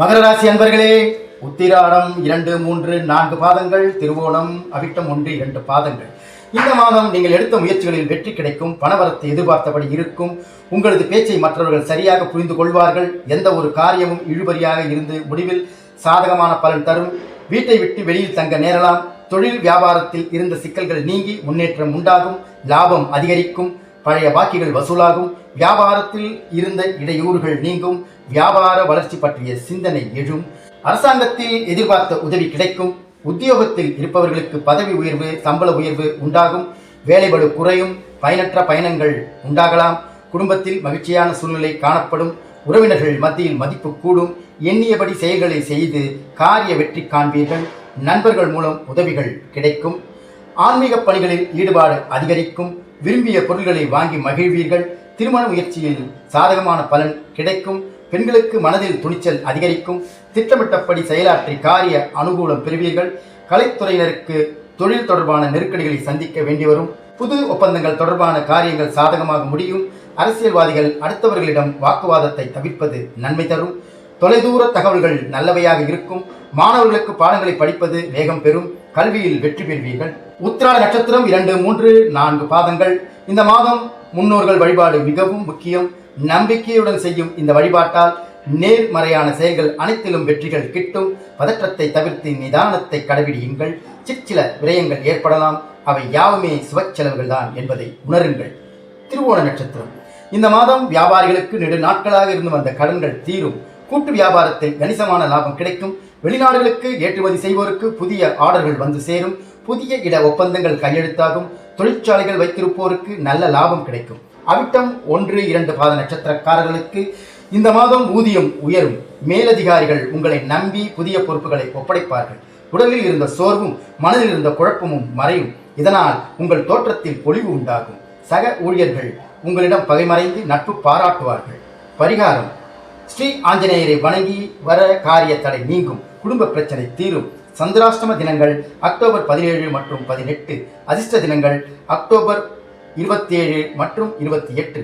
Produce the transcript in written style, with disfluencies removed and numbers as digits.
மகர ராசி அன்பர்களே, உத்திராடம் 2, 3, 4 பாதங்கள், திருவோணம், அவிட்டம் 1, 2 பாதங்கள். இந்த மாதம் நீங்கள் எடுத்த முயற்சிகளில் வெற்றி கிடைக்கும். பணவரத்து எதிர்பார்த்தபடி இருக்கும். உங்களது பேச்சை மற்றவர்கள் சரியாக புரிந்து கொள்வார்கள். எந்த ஒரு காரியமும் இழுபறியாக இருந்து முடிவில் சாதகமான பலன் தரும். வீட்டை விட்டு வெளியில் தங்க நேரலாம். தொழில் வியாபாரத்தில் இருந்த சிக்கல்கள் நீங்கி முன்னேற்றம் உண்டாகும். லாபம் அதிகரிக்கும். பழைய பாக்கிகள் வசூலாகும். வியாபாரத்தில் இருந்த இடையூறுகள் நீங்கும். வியாபார வளர்ச்சி பற்றிய சிந்தனை எழும். அரசாங்கத்தில் எதிர்பார்த்த உதவி கிடைக்கும். உத்தியோகத்தில் இருப்பவர்களுக்கு பதவி உயர்வு, சம்பள உயர்வு உண்டாகும். வேலைபளு குறையும். பயனற்ற பயணங்கள் உண்டாகலாம். குடும்பத்தில் மகிழ்ச்சியான சூழ்நிலை காணப்படும். உறவினர்கள் மத்தியில் மதிப்பு கூடும். எண்ணியபடி செயல்களை செய்து காரிய வெற்றி காண்பீர்கள். நண்பர்கள் மூலம் உதவிகள் கிடைக்கும். ஆன்மீக பணிகளில் ஈடுபாடு அதிகரிக்கும். விரும்பிய பொருள்களை வாங்கி மகிழ்வீர்கள். திருமண முயற்சியில் சாதகமான பலன் கிடைக்கும். பெண்களுக்கு மனதில் துணிச்சல் அதிகரிக்கும். திட்டமிட்டபடி செயலாற்றி காரிய அனுகூலம் பெறுவீர்கள். கலைத்துறையினருக்கு தொழில் தொடர்பான நெருக்கடிகளை சந்திக்க வேண்டி வரும். புது ஒப்பந்தங்கள் தொடர்பான காரியங்கள் சாதகமாக முடியும். அரசியல்வாதிகள் அடுத்தவர்களிடம் வாக்குவாதத்தை தவிர்ப்பது நன்மை தரும். தொலைதூர தகவல்கள் நல்லவையாக இருக்கும். மாணவர்களுக்கு பாடங்களை படிப்பது வேகம் பெறும். கல்வியில் வெற்றி பெறுவீர்கள். உத்திராட நட்சத்திரம் 2, 3, 4 பாதங்கள். இந்த மாதம் முன்னோர்கள் வழிபாடு மிகவும் முக்கியம். நம்பிக்கையுடன் செய்யும் இந்த வழிபாட்டால் நேர்மறையான செயல்கள் அனைத்திலும் வெற்றிகள் கிட்டும். பதற்றத்தை தவிர்த்து நிதானத்தை கடைபிடியுங்கள். சிற்சில விரயங்கள் ஏற்படலாம். அவை யாவுமே சுபச்செலவுகள் தான் என்பதை உணருங்கள். திருவோண நட்சத்திரம். இந்த மாதம் வியாபாரிகளுக்கு நெடு நாட்களாக இருந்து வந்த கடன்கள் தீரும். கூட்டு வியாபாரத்தில் கணிசமான லாபம் கிடைக்கும். வெளிநாடுகளுக்கு ஏற்றுமதி செய்வோருக்கு புதிய ஆர்டர்கள் வந்து சேரும். புதிய இட ஒப்பந்தங்கள் கையெழுத்தாகும். தொழிற்சாலைகள் வைத்திருப்போருக்கு நல்ல லாபம் கிடைக்கும். அவிட்டம் 1, 2 பாத நட்சத்திரக்காரர்களுக்கு இந்த மாதம் ஊதியம் உயரும். மேலதிகாரிகள் உங்களை நம்பி புதிய பொறுப்புகளை ஒப்படைப்பார்கள். உடலில் இருந்த சோர்வும் மனதில் இருந்த குழப்பமும் மறையும். இதனால் உங்கள் தோற்றத்தில் பொலிவு உண்டாகும். சக ஊழியர்கள் உங்களிடம் பகைமறைந்து நட்பு பாராட்டுவார்கள். பரிகாரம்: ஸ்ரீ ஆஞ்சநேயரை வணங்கி வர காரிய தடை நீங்கும். குடும்ப பிரச்சனை தீரும். சந்திராஷ்டம தினங்கள் அக்டோபர் 17 மற்றும் 18. அதிர்ஷ்ட தினங்கள் அக்டோபர் 27 மற்றும் 28.